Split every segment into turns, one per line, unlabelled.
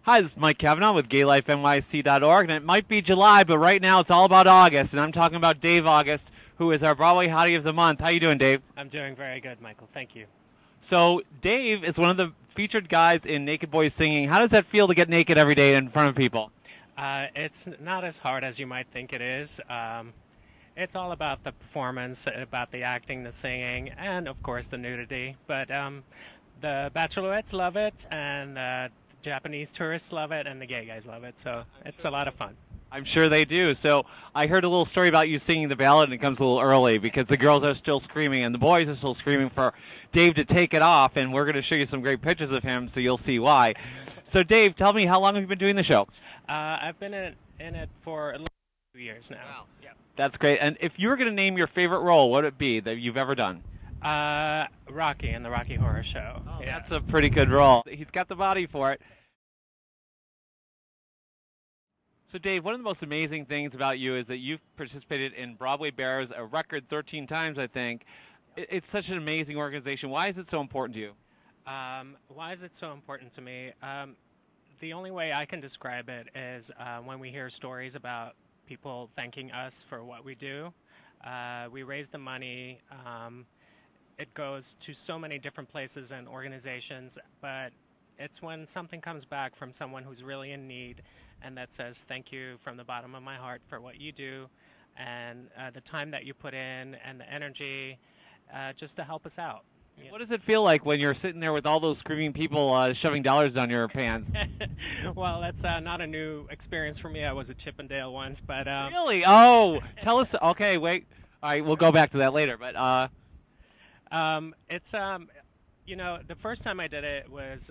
Hi, this is Mike Cavnaugh with GayLifeNYC.org, and it might be July, but right now it's all about August, and I'm talking about Dave August, who is our Broadway Hottie of the Month. How you doing, Dave?
I'm doing very good, Michael. Thank you.
So, Dave is one of the featured guys in Naked Boys Singing. How does that feel to get naked every day in front of people?
It's not as hard as you might think it is. It's all about the performance, about the acting, the singing, and, of course, the nudity. But the bachelorettes love it, and Japanese tourists love it, and the gay guys love it, so it's a lot of fun.
I'm sure they do. So I heard a little story about you singing the ballad, and it comes a little early because the girls are still screaming and the boys are still screaming for Dave to take it off, and we're going to show you some great pictures of him so you'll see why. So, Dave, tell me, how long have you been doing the show?
I've been in it for a little 2 years now.
Wow. Yeah. That's great. And if you were going to name your favorite role, what would it be that you've ever done?
Rocky in the Rocky Horror Show.
Oh,
yeah.
That's a pretty good role. He's got the body for it. So, Dave, one of the most amazing things about you is that you've participated in Broadway Bares a record 13 times, I think. It's such an amazing organization. Why is it so important to you?
Why is it so important to me? The only way I can describe it is when we hear stories about people thanking us for what we do. We raise the money. It goes to so many different places and organizations, but it's when something comes back from someone who's really in need and that says thank you from the bottom of my heart for what you do and the time that you put in and the energy just to help us out.
What does it feel like when you're sitting there with all those screaming people shoving dollars down your pants?
Well, that's not a new experience for me. I was at Chippendale once, but
really? Oh, tell us. Okay, wait. All right, we'll go back to that later. But
it's you know, the first time I did it was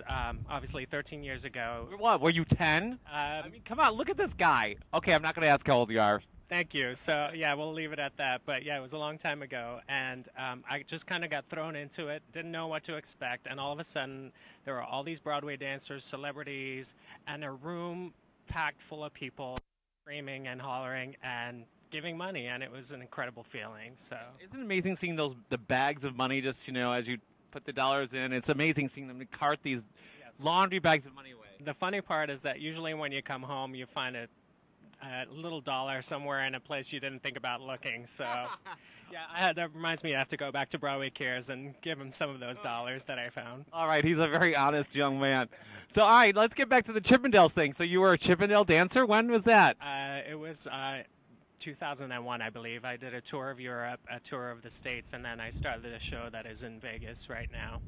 obviously 13 years ago.
What? Were you 10? I mean, come on, look at this guy. Okay, I'm not going to ask how old you are.
Thank you. So, yeah, we'll leave it at that. But, yeah, it was a long time ago, and I just kind of got thrown into it, didn't know what to expect, and all of a sudden there were all these Broadway dancers, celebrities, and a room packed full of people screaming and hollering and giving money, and it was an incredible feeling. So,
isn't it amazing seeing the bags of money just, as you put the dollars in? It's amazing seeing them cart these laundry bags of money away.
The funny part is that usually when you come home, you find a little dollar somewhere in a place you didn't think about looking. So, yeah, that reminds me I have to go back to Broadway Cares and give him some of those dollars that I found.
All right, he's a very honest young man. So, all right, let's get back to the Chippendales thing. So you were a Chippendale dancer? When was that?
It was 2001, I believe. I did a tour of Europe, a tour of the States, and then I started a show that is in Vegas right now.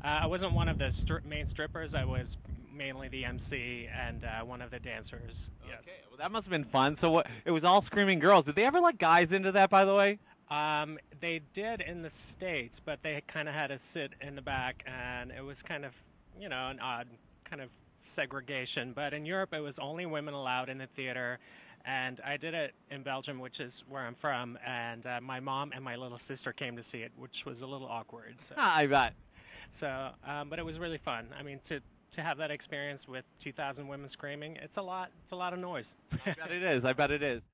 I wasn't one of the main strippers. I was mainly the MC and one of the dancers. Yes.
Okay, well, that must have been fun. So what? It was all screaming girls. Did they ever let guys into that, by the way?
They did in the States, but they kind of had to sit in the back, and it was kind of, an odd kind of segregation. But in Europe, it was only women allowed in the theater. And I did it in Belgium, which is where I'm from, and my mom and my little sister came to see it, which was a little awkward. So.
I bet.
So, but it was really fun. I mean, to have that experience with 2,000 women screaming, it's a lot of noise.
I bet it is. I bet it is.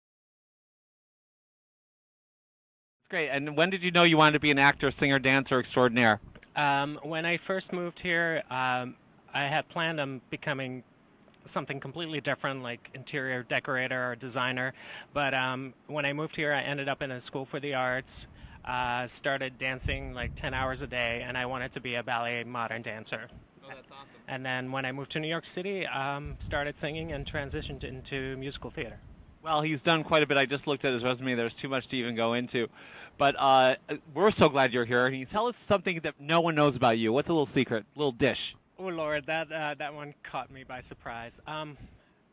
It's great. And when did you know you wanted to be an actor, singer, dancer extraordinaire?
When I first moved here, I had planned on becoming something completely different, like interior decorator or designer. But when I moved here, I ended up in a school for the arts, started dancing like 10 hours a day, and I wanted to be a ballet modern dancer.
Oh, that's awesome.
And then when I moved to New York City, started singing and transitioned into musical theater.
Well, he's done quite a bit. I just looked at his resume. There's too much to even go into. But we're so glad you're here. Can you tell us something that no one knows about you? What's a little secret, a little dish?
Oh, Lord, that one caught me by surprise.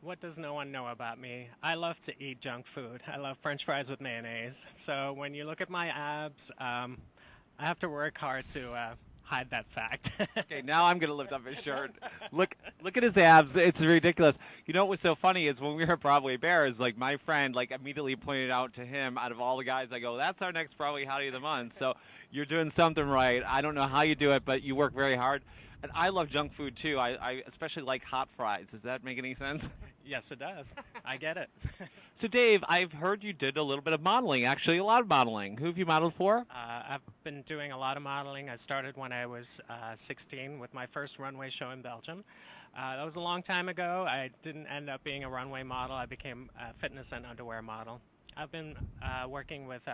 What does no one know about me? I love to eat junk food. I love French fries with mayonnaise. So when you look at my abs, I have to work hard to hide that fact.
Okay, now I'm going to lift up his shirt. Look at his abs. It's ridiculous. You know what was so funny is when we were at Broadway Bares, like my friend immediately pointed out to him, out of all the guys, I go, that's our next Broadway Hottie of the Month. So you're doing something right. I don't know how you do it, but you work very hard. And I love junk food, too. I especially like hot fries. Does that make any sense?
Yes, it does. I get it.
So, Dave, I've heard you did a little bit of modeling, actually a lot of modeling. Who have you modeled for?
I've been doing a lot of modeling. I started when I was 16 with my first runway show in Belgium. That was a long time ago. I didn't end up being a runway model. I became a fitness and underwear model. I've been working with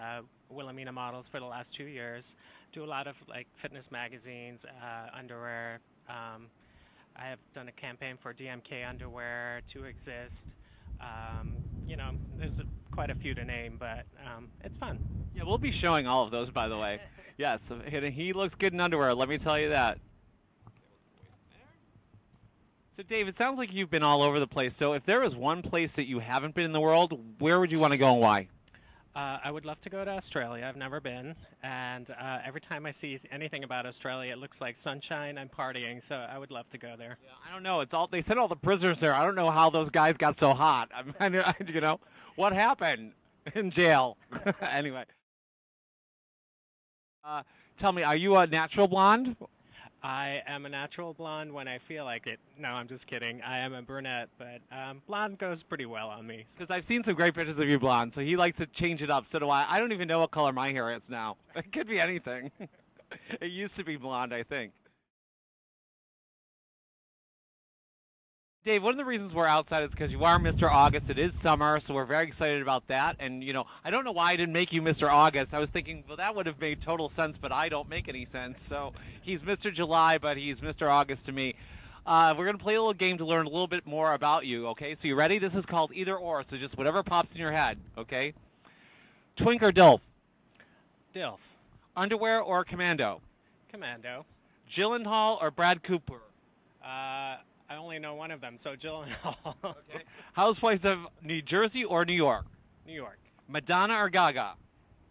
Wilhelmina models for the last 2 years. Do a lot of like fitness magazines, underwear. I have done a campaign for DMK underwear to exist. You know, there's quite a few to name, but it's fun.
Yeah, we'll be showing all of those, by the way. Yes, he looks good in underwear, let me tell you that. So, Dave, it sounds like you've been all over the place. So if there was one place that you haven't been in the world, where would you want to go and why?
I would love to go to Australia. I've never been. And every time I see anything about Australia, it looks like sunshine and partying. So I would love to go there.
Yeah, I don't know. They sent all the prisoners there. I don't know how those guys got so hot. You know, what happened in jail? Anyway. Tell me, are you a natural blonde?
I am a natural blonde when I feel like it. No, I'm just kidding. I am a brunette, but blonde goes pretty well on me.
Because I've seen some great pictures of you blonde, so he likes to change it up. So do I. I don't even know what color my hair is now. It could be anything. It used to be blonde, I think. Dave, one of the reasons we're outside is because you are Mr. August. It is summer, so we're very excited about that. And, you know, I don't know why I didn't make you Mr. August. I was thinking, well, that would have made total sense, but I don't make any sense. So he's Mr. July, but he's Mr. August to me. We're going to play a little game to learn a little bit more about you, okay? So you ready? This is called either or, so just whatever pops in your head, okay? Twink or Dilf?
Dilf.
Underwear or Commando?
Commando.
Gyllenhaal or Brad Cooper?
I only know one of them, so Gyllenhaal.
Okay. Housewives of New Jersey or New York?
New York.
Madonna or Gaga?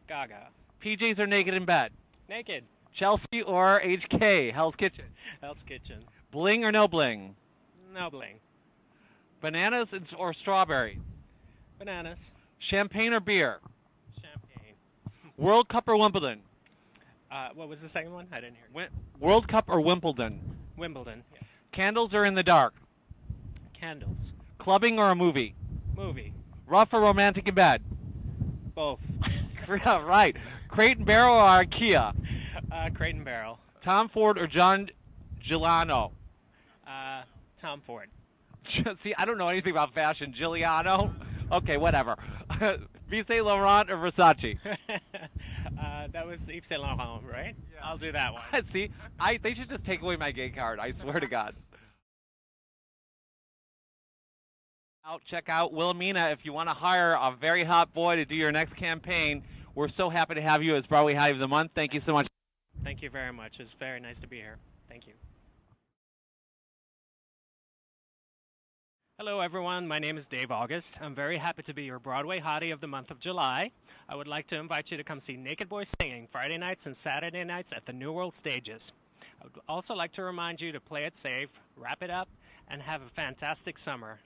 Gaga.
PJs or Naked in Bed?
Naked.
Chelsea or HK? Hell's Kitchen?
Hell's Kitchen.
Bling or no bling?
No bling.
Bananas or strawberries?
Bananas.
Champagne or beer?
Champagne.
World Cup or Wimbledon?
What was the second one? I didn't hear.
World Cup or Wimbledon?
Wimbledon. Yes.
Candles or in the dark?
Candles.
Clubbing or a movie?
Movie.
Rough or romantic in bed?
Both.
Yeah, right. Crate and Barrel or IKEA?
Crate and Barrel.
Tom Ford or John Giuliano?
Tom Ford.
See, I don't know anything about fashion. Giuliano? Okay, whatever. Yves Saint Laurent or Versace?
That was Yves Saint Laurent, right? Yeah. I'll do that one.
See, they should just take away my gay card. I swear to God. Check out Wilhelmina if you want to hire a very hot boy to do your next campaign. We're so happy to have you as Broadway Hottie of the Month. Thank you so much.
Thank you very much. It's very nice to be here. Thank you. Hello, everyone. My name is Dave August. I'm very happy to be your Broadway Hottie of the month of July. I would like to invite you to come see Naked Boys Singing Friday nights and Saturday nights at the New World Stages. I would also like to remind you to play it safe, wrap it up, and have a fantastic summer.